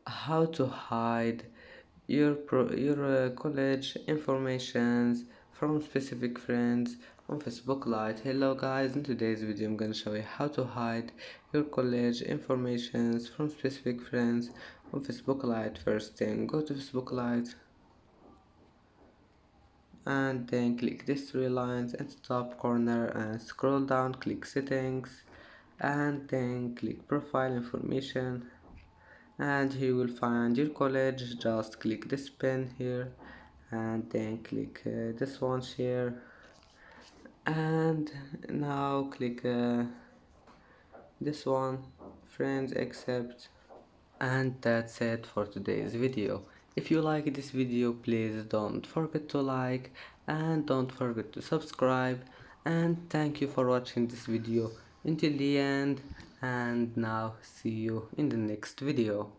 how to hide your college informations from specific friends on Facebook Lite. Hello guys, in today's video I'm gonna show you how to hide your college informations from specific friends on Facebook Lite. First thing, go to Facebook Lite and then click these three lines at the top corner and scroll down, click settings and then click profile information, and here you will find your college. Just click this pen here and then click this one, share, and now click this one, friends, accept. And that's it for today's video. If you like this video, please don't forget to like and don't forget to subscribe, and thank you for watching this video until the end, and now see you in the next video.